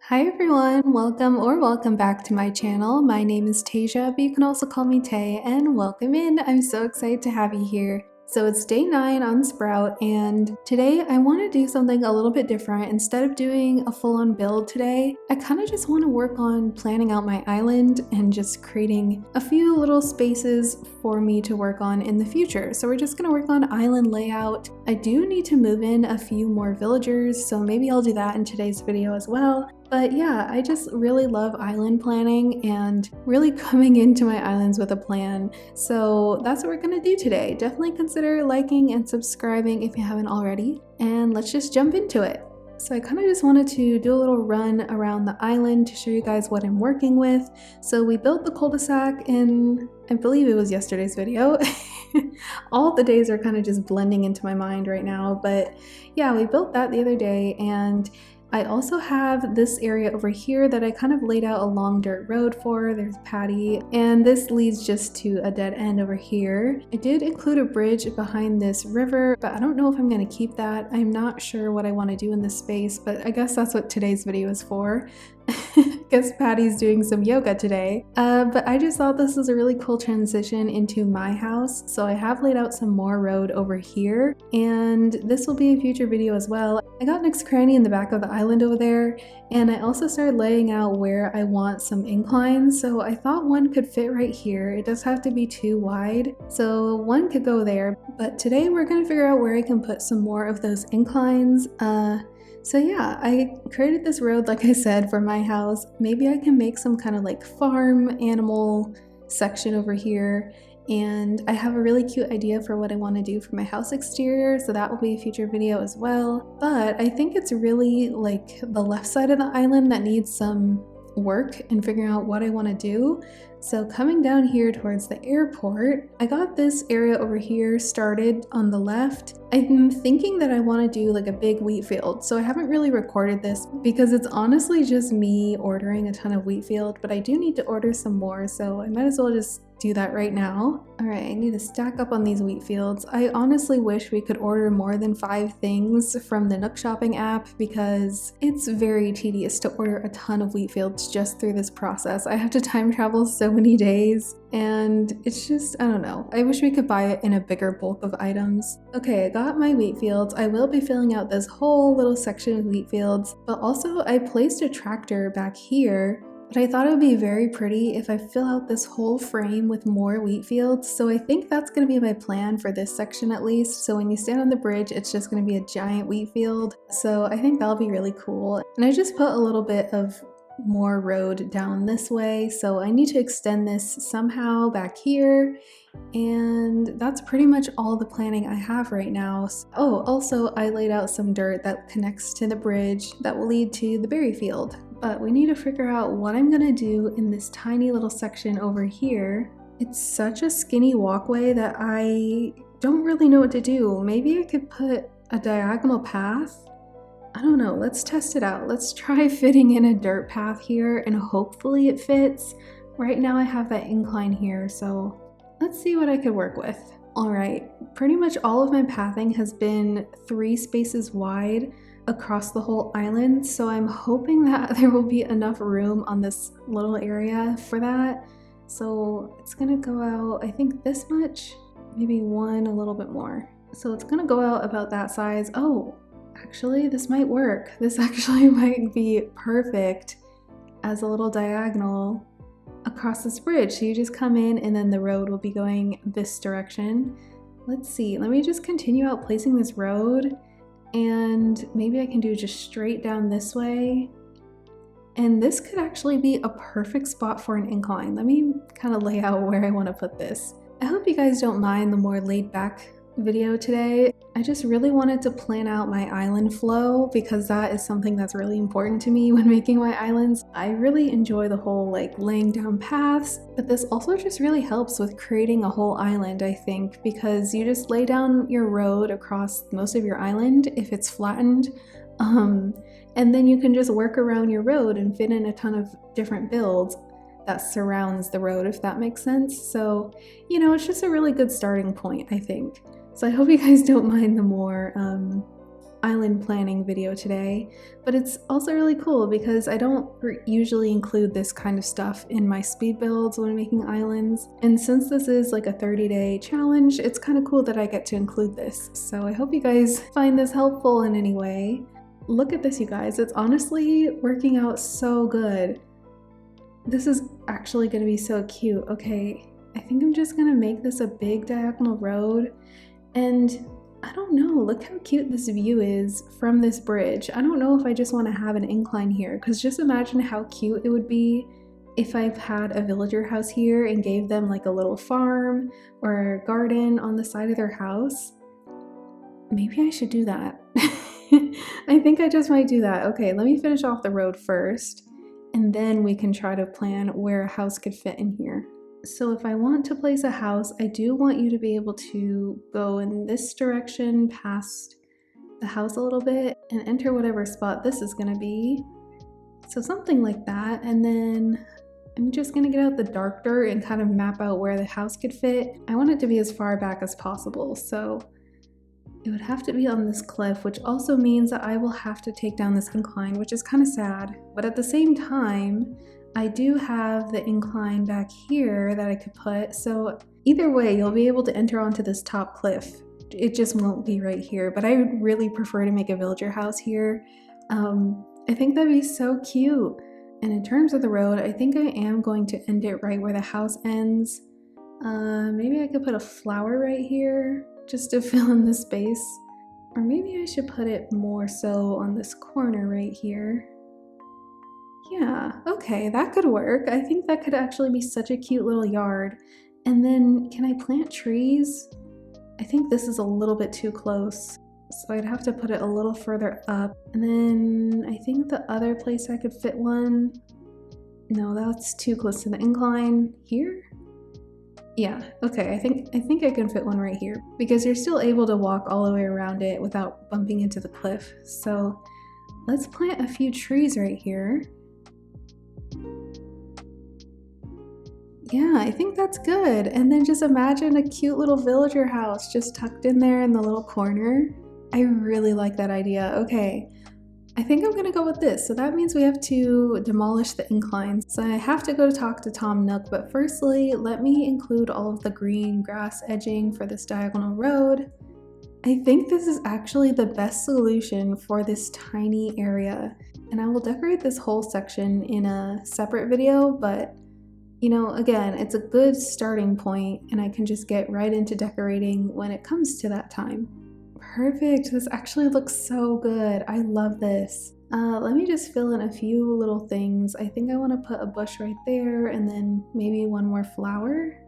Hi everyone, welcome back to my channel. My name is Tasia, but you can also call me Tay, and welcome in. I'm so excited to have you here. So it's day 9 on Sprout, and today I want to do something a little bit different. Instead of doing a full-on build today, I kind of just want to work on planning out my island and just creating a few little spaces for me to work on in the future. So we're just going to work on island layout. I do need to move in a few more villagers, so maybe I'll do that in today's video as well. But yeah, I just really love island planning and really coming into my islands with a plan. So that's what we're gonna do today. Definitely consider liking and subscribing if you haven't already. And let's just jump into it. So I kind of just wanted to do a little run around the island to show you guys what I'm working with. So we built the cul-de-sac in, I believe it was yesterday's video. All the days are kind of just blending into my mind right now. But yeah, we built that the other day, and I also have this area over here that I kind of laid out a long dirt road for. There's Patty, and this leads just to a dead end over here. I did include a bridge behind this river, but I don't know if I'm going to keep that. I'm not sure what I want to do in this space, but I guess that's what today's video is for. Guess Patty's doing some yoga today. But I just thought this was a really cool transition into my house. So I have laid out some more road over here, and this will be a future video as well. I got Nick's cranny in the back of the island over there, and I also started laying out where I want some inclines. So I thought one could fit right here. It does have to be too wide, so one could go there. But today we're gonna figure out where I can put some more of those inclines. So yeah, I created this road, like I said, for my house. Maybe I can make some kind of like farm animal section over here. And I have a really cute idea for what I want to do for my house exterior, so that will be a future video as well. But I think it's really like the left side of the island that needs some work and figuring out what I want to do. So coming down here towards the airport, I got this area over here started on the left. I'm thinking that I want to do like a big wheat field. So I haven't really recorded this because it's honestly just me ordering a ton of wheat field, but I do need to order some more, so I might as well just do that right now. All right, I need to stack up on these wheat fields. I honestly wish we could order more than 5 things from the Nook Shopping app because it's very tedious to order a ton of wheat fields just through this process. I have to time travel so many days, and it's just, I don't know. I wish we could buy it in a bigger bulk of items. Okay, I got my wheat fields. I will be filling out this whole little section of wheat fields, but also I placed a tractor back here. But I thought it would be very pretty if I fill out this whole frame with more wheat fields, so I think that's going to be my plan for this section at least. So when you stand on the bridge, it's just going to be a giant wheat field. So I think that'll be really cool. And I just put a little bit of more road down this way, so I need to extend this somehow back here. And that's pretty much all the planning I have right now. Oh, also I laid out some dirt that connects to the bridge that will lead to the berry field. But we need to figure out what I'm gonna do in this tiny little section over here. It's such a skinny walkway that I don't really know what to do. Maybe I could put a diagonal path? I don't know, let's test it out. Let's try fitting in a dirt path here and hopefully it fits. Right now I have that incline here, so let's see what I could work with. All right, pretty much all of my pathing has been 3 spaces wide across the whole island, so I'm hoping that there will be enough room on this little area for that. So it's gonna go out, I think this much, maybe one a little bit more. So it's gonna go out about that size. Oh, actually this might work. This actually might be perfect as a little diagonal across this bridge. So you just come in and then the road will be going this direction. Let's see, let me just continue out placing this road, and maybe I can do just straight down this way. And this could actually be a perfect spot for an incline. Let me kind of lay out where I want to put this. I hope you guys don't mind the more laid back video today. I just really wanted to plan out my island flow because that is something that's really important to me when making my islands. I really enjoy the whole like laying down paths, but this also just really helps with creating a whole island, I think, because you just lay down your road across most of your island if it's flattened, and then you can just work around your road and fit in a ton of different builds that surrounds the road, if that makes sense. So, you know, it's just a really good starting point, I think. So I hope you guys don't mind the more island planning video today, but it's also really cool because I don't usually include this kind of stuff in my speed builds when making islands. And since this is like a 30-day challenge, it's kind of cool that I get to include this. So I hope you guys find this helpful in any way. Look at this, you guys. It's honestly working out so good. This is actually going to be so cute. Okay, I think I'm just going to make this a big diagonal road. And I don't know, look how cute this view is from this bridge. I don't know if I just want to have an incline here, because just imagine how cute it would be if I've had a villager house here and gave them like a little farm or a garden on the side of their house. Maybe I should do that. I think I just might do that. Okay, let me finish off the road first, and then we can try to plan where a house could fit in here. So if I want to place a house, I do want you to be able to go in this direction past the house a little bit and enter whatever spot this is going to be. So something like that. And then I'm just going to get out the dark dirt and kind of map out where the house could fit. I want it to be as far back as possible. So it would have to be on this cliff, which also means that I will have to take down this incline, which is kind of sad. But at the same time, I do have the incline back here that I could put, so either way you'll be able to enter onto this top cliff. It just won't be right here, but I would really prefer to make a villager house here. I think that'd be so cute. And in terms of the road, I think I am going to end it right where the house ends. Maybe I could put a flower right here just to fill in the space. Or maybe I should put it more so on this corner right here. Yeah, okay, that could work. I think that could actually be such a cute little yard. And then, can I plant trees? I think this is a little bit too close, so I'd have to put it a little further up. And then I think the other place I could fit one, no, that's too close to the incline. Here? Yeah, okay, I think I can fit one right here, because you're still able to walk all the way around it without bumping into the cliff. So let's plant a few trees right here. Yeah, I think that's good. And then just imagine a cute little villager house just tucked in there in the little corner. I really like that idea. Okay, I think I'm gonna go with this. So that means we have to demolish the inclines. So I have to go talk to Tom Nook, but firstly, let me include all of the green grass edging for this diagonal road. I think this is actually the best solution for this tiny area. And I will decorate this whole section in a separate video, but you know, again, it's a good starting point and I can just get right into decorating when it comes to that time. Perfect, this actually looks so good. I love this. Let me just fill in a few little things. I think I want to put a bush right there and then maybe one more flower.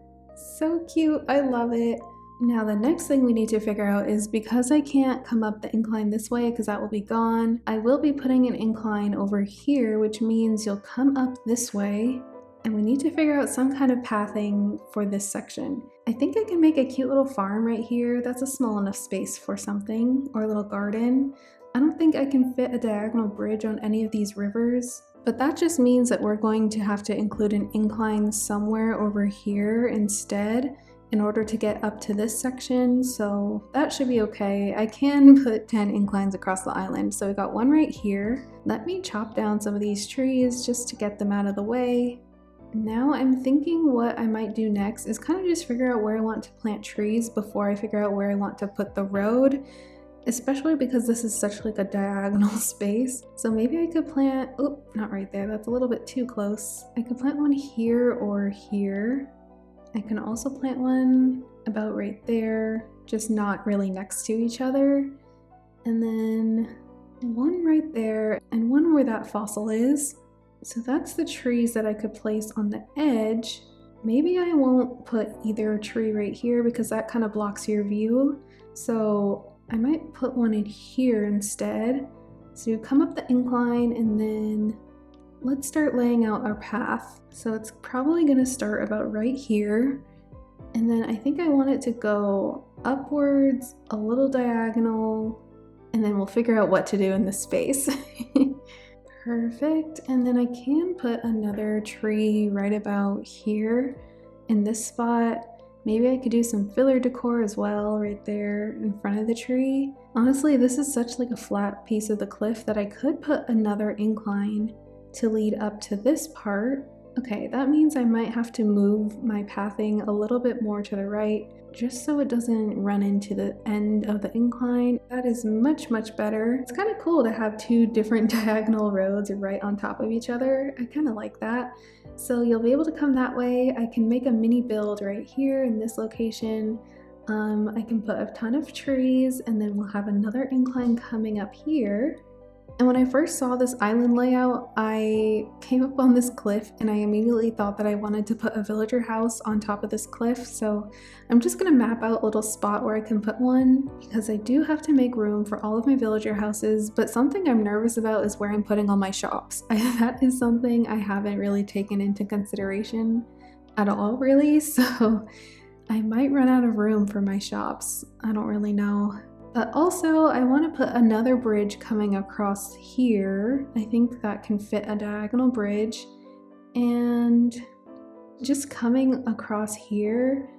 So cute, I love it. Now the next thing we need to figure out is, because I can't come up the incline this way because that will be gone, I will be putting an incline over here, which means you'll come up this way. And we need to figure out some kind of pathing for this section. I think I can make a cute little farm right here. That's a small enough space for something, or a little garden. I don't think I can fit a diagonal bridge on any of these rivers, but that just means that we're going to have to include an incline somewhere over here instead in order to get up to this section, so that should be okay. I can put 10 inclines across the island, so we got one right here. Let me chop down some of these trees just to get them out of the way. Now I'm thinking what I might do next is kind of just figure out where I want to plant trees before I figure out where I want to put the road, especially because this is such like a diagonal space. So maybe I could plant, oh, not right there, that's a little bit too close. I could plant one here or here. I can also plant one about right there, just not really next to each other. And then one right there and one where that fossil is. So that's the trees that I could place on the edge. Maybe I won't put either a tree right here because that kind of blocks your view. So I might put one in here instead. So you come up the incline and then let's start laying out our path. So it's probably gonna start about right here. And then I think I want it to go upwards, a little diagonal, and then we'll figure out what to do in this space. Perfect, and then I can put another tree right about here in this spot. Maybe I could do some filler decor as well right there in front of the tree. Honestly, this is such like a flat piece of the cliff that I could put another incline to lead up to this part. Okay, that means I might have to move my pathing a little bit more to the right just so it doesn't run into the end of the incline. That is much, much better. It's kind of cool to have two different diagonal roads right on top of each other. I kind of like that. So you'll be able to come that way. I can make a mini build right here in this location. I can put a ton of trees, and then we'll have another incline coming up here. And when I first saw this island layout, I came up on this cliff and I immediately thought that I wanted to put a villager house on top of this cliff. So I'm just gonna map out a little spot where I can put one, because I do have to make room for all of my villager houses. But something I'm nervous about is where I'm putting all my shops. That is something I haven't really taken into consideration at all, really. So I might run out of room for my shops. I don't really know. But also, I want to put another bridge coming across here. I think that can fit a diagonal bridge. And just coming across here,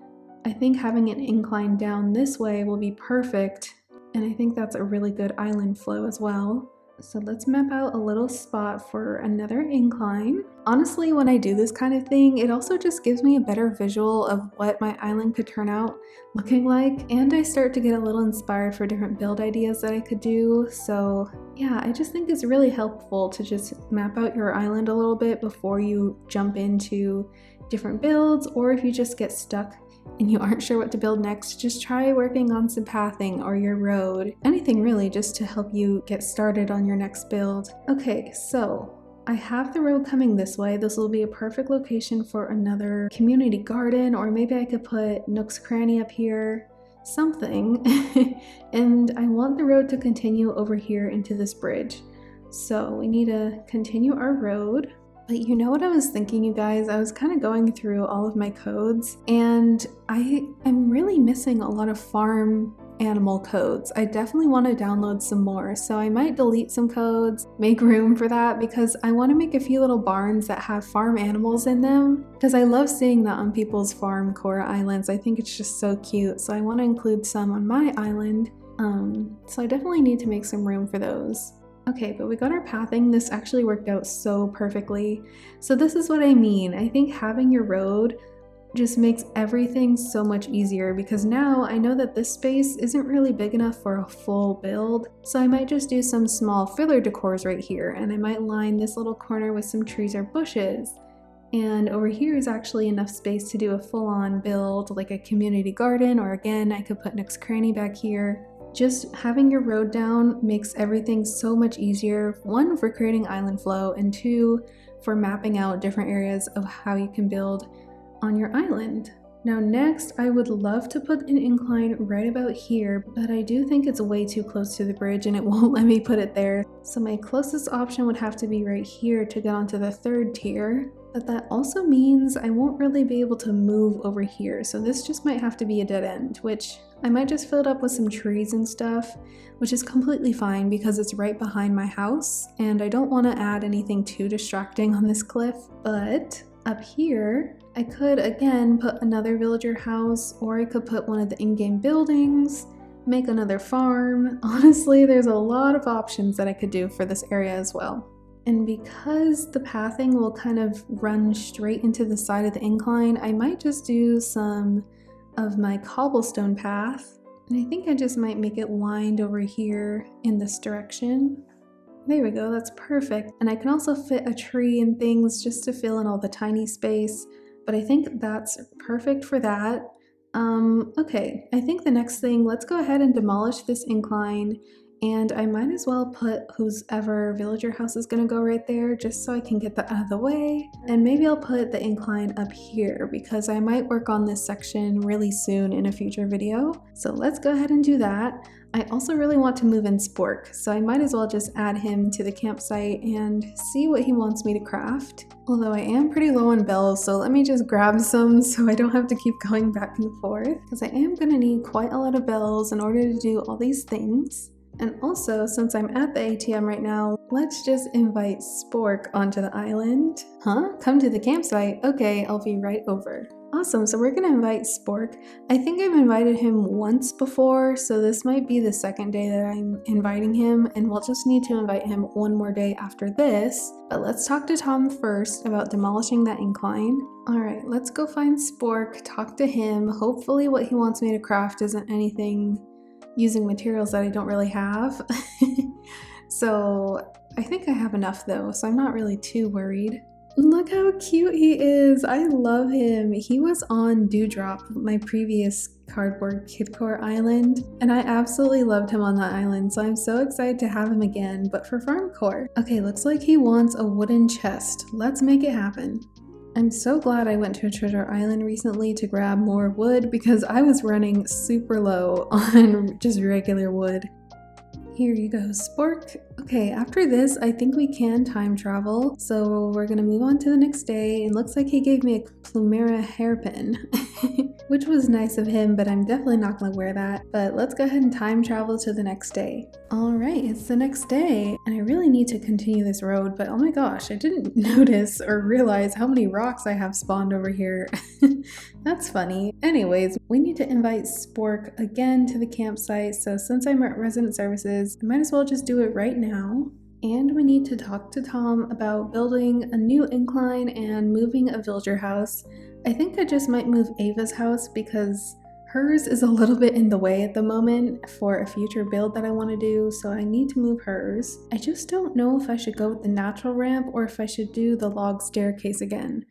I think having an incline down this way will be perfect. And I think that's a really good island flow as well. So let's map out a little spot for another incline. Honestly, when I do this kind of thing, it also just gives me a better visual of what my island could turn out looking like. And I start to get a little inspired for different build ideas that I could do. So yeah, I just think it's really helpful to just map out your island a little bit before you jump into different builds, or if you just get stuck and you aren't sure what to build next, just try working on some pathing or your road. Anything really, just to help you get started on your next build. Okay, so I have the road coming this way. This will be a perfect location for another community garden, or maybe I could put Nook's Cranny up here, something. And I want the road to continue over here into this bridge. So we need to continue our road. But you know what I was thinking, you guys? I was kind of going through all of my codes, and I am really missing a lot of farm animal codes. I definitely want to download some more, so I might delete some codes, make room for that, because I want to make a few little barns that have farm animals in them, because I love seeing that on people's farm core islands. I think it's just so cute, so I want to include some on my island. So I definitely need to make some room for those. Okay, but we got our pathing. This actually worked out so perfectly. So this is what I mean. I think having your road just makes everything so much easier, because now I know that this space isn't really big enough for a full build. So I might just do some small filler decors right here, and I might line this little corner with some trees or bushes. And over here is actually enough space to do a full-on build, like a community garden, or again, I could put Nook's Cranny back here. Just having your road down makes everything so much easier, one, for creating island flow, and two, for mapping out different areas of how you can build on your island. Now next, I would love to put an incline right about here, but I do think it's way too close to the bridge and it won't let me put it there. So my closest option would have to be right here to get onto the third tier. But that also means I won't really be able to move over here, so this just might have to be a dead end, which I might just fill it up with some trees and stuff, which is completely fine because it's right behind my house, and I don't want to add anything too distracting on this cliff. But up here, I could again put another villager house, or I could put one of the in-game buildings, make another farm. Honestly, there's a lot of options that I could do for this area as well. And because the pathing will kind of run straight into the side of the incline, I might just do some of my cobblestone path. And I think I just might make it lined over here in this direction. There we go, that's perfect. And I can also fit a tree and things just to fill in all the tiny space, but I think that's perfect for that. Okay, I think the next thing, let's go ahead and demolish this incline. And I might as well put whoever villager house is gonna go right there, just so I can get that out of the way. And maybe I'll put the incline up here because I might work on this section really soon in a future video. So let's go ahead and do that. I also really want to move in Spork, so I might as well just add him to the campsite and see what he wants me to craft. Although I am pretty low on bells, so let me just grab some so I don't have to keep going back and forth, because I am gonna need quite a lot of bells in order to do all these things. And also, since I'm at the ATM right now, let's just invite Spork onto the island. Huh? Come to the campsite? Okay, I'll be right over. Awesome, so we're gonna invite Spork. I think I've invited him once before, so this might be the second day that I'm inviting him, and we'll just need to invite him one more day after this. But let's talk to Tom first about demolishing that incline. Alright, let's go find Spork, talk to him. Hopefully what he wants me to craft isn't anything using materials that I don't really have. So I think I have enough though, so I'm not really too worried. Look how cute he is! I love him! He was on Dewdrop, my previous cardboard kidcore island, and I absolutely loved him on that island, so I'm so excited to have him again, but for farmcore. Okay, looks like he wants a wooden chest. Let's make it happen. I'm so glad I went to a treasure island recently to grab more wood because I was running super low on just regular wood. Here you go, Spork. Okay, after this, I think we can time travel. So we're gonna move on to the next day. It looks like he gave me a Plumera hairpin, which was nice of him, but I'm definitely not gonna wear that. But let's go ahead and time travel to the next day. All right, it's the next day, and I really need to continue this road, but oh my gosh, I didn't notice or realize how many rocks I have spawned over here. That's funny. Anyways, we need to invite Spork again to the campsite, so since I'm at resident services, I might as well just do it right now. And we need to talk to Tom about building a new incline and moving a villager house. I think I just might move Ava's house because hers is a little bit in the way at the moment for a future build that I want to do, so I need to move hers. I just don't know if I should go with the natural ramp or if I should do the log staircase again.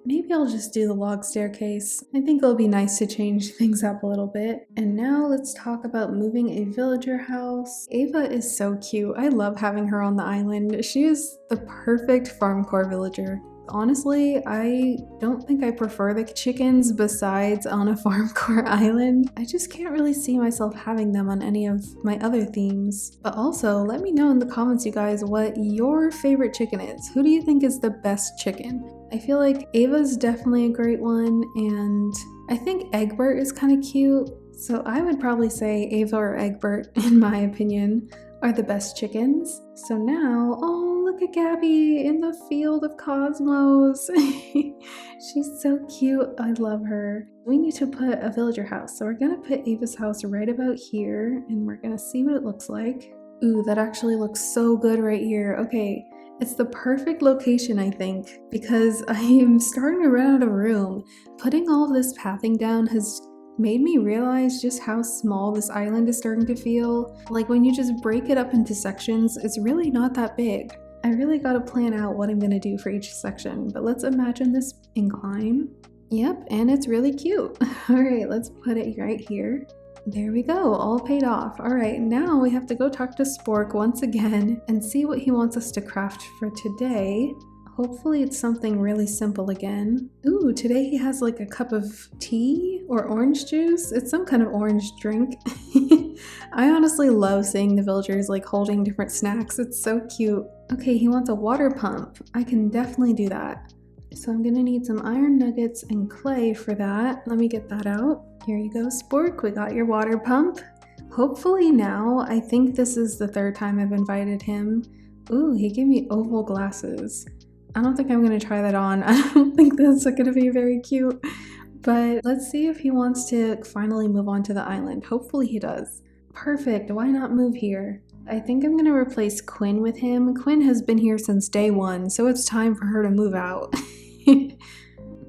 Maybe I'll just do the log staircase. I think it'll be nice to change things up a little bit. And now let's talk about moving a villager house. Ava is so cute. I love having her on the island. She is the perfect farmcore villager. Honestly, I don't think I prefer the chickens besides on a farmcore island. I just can't really see myself having them on any of my other themes. But also, let me know in the comments, you guys, what your favorite chicken is. Who do you think is the best chicken? I feel like Ava's definitely a great one, and I think Egbert is kind of cute. So I would probably say Ava or Egbert, in my opinion, are the best chickens. So now, oh, look at Gabby in the field of cosmos. She's so cute. I love her. We need to put a villager house. So we're gonna put Ava's house right about here, and we're gonna see what it looks like. Ooh, that actually looks so good right here. Okay, it's the perfect location, I think, because I am starting to run out of room. Putting all of this pathing down has made me realize just how small this island is starting to feel. Like when you just break it up into sections, it's really not that big. I really gotta plan out what I'm gonna do for each section, but let's imagine this incline. Yep, and it's really cute. All right, let's put it right here. There we go, all paid off. All right, now we have to go talk to Spork once again and see what he wants us to craft for today. Hopefully it's something really simple again. Ooh, today he has like a cup of tea or orange juice. It's some kind of orange drink. I honestly love seeing the villagers like holding different snacks. It's so cute. Okay, he wants a water pump. I can definitely do that. So I'm gonna need some iron nuggets and clay for that. Let me get that out. Here you go, Spork. We got your water pump. Hopefully now, I think this is the third time I've invited him. Ooh, he gave me oval glasses. I don't think I'm gonna try that on. I don't think that's gonna be very cute. But let's see if he wants to finally move on to the island. Hopefully he does. Perfect, why not move here? I think I'm gonna replace Quinn with him. Quinn has been here since day one, so it's time for her to move out.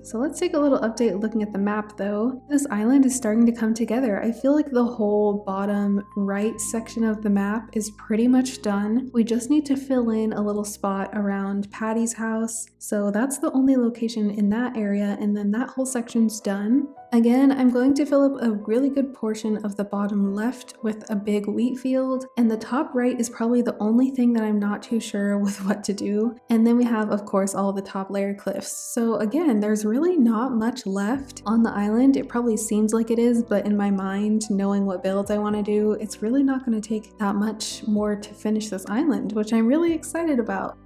So let's take a little update looking at the map though. This island is starting to come together. I feel like the whole bottom right section of the map is pretty much done. We just need to fill in a little spot around Patty's house. So that's the only location in that area, and then that whole section's done. Again, I'm going to fill up a really good portion of the bottom left with a big wheat field, and the top right is probably the only thing that I'm not too sure with what to do. And then we have, of course, all the top layer cliffs. So again, there's really not much left on the island. It probably seems like it is, but in my mind, knowing what builds I want to do, it's really not going to take that much more to finish this island, which I'm really excited about.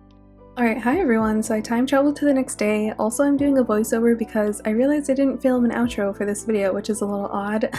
Alright, hi everyone, so I time traveled to the next day. Also, I'm doing a voiceover because I realized I didn't film an outro for this video, which is a little odd.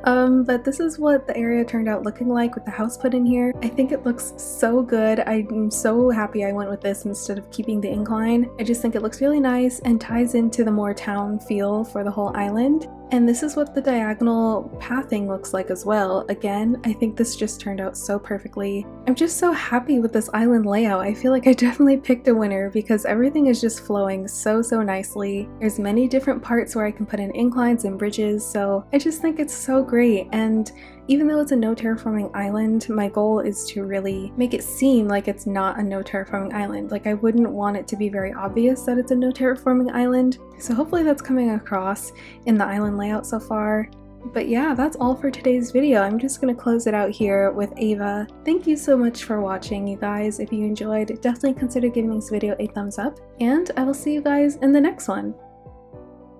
But this is what the area turned out looking like with the house put in here. I think it looks so good. I'm so happy I went with this instead of keeping the incline. I just think it looks really nice and ties into the more town feel for the whole island. And this is what the diagonal pathing looks like as well. Again, I think this just turned out so perfectly. I'm just so happy with this island layout. I feel like I definitely picked a winner because everything is just flowing so nicely. There's many different parts where I can put in inclines and bridges, so I just think it's so great. And even though it's a no terraforming island, my goal is to really make it seem like it's not a no terraforming island. Like, I wouldn't want it to be very obvious that it's a no terraforming island. So hopefully that's coming across in the island layout so far. But yeah, that's all for today's video. I'm just going to close it out here with Ava. Thank you so much for watching, you guys. If you enjoyed, definitely consider giving this video a thumbs up, and I will see you guys in the next one.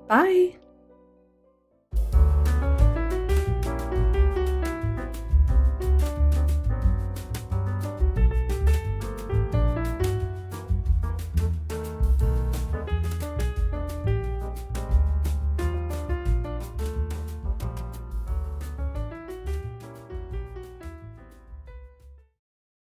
Bye!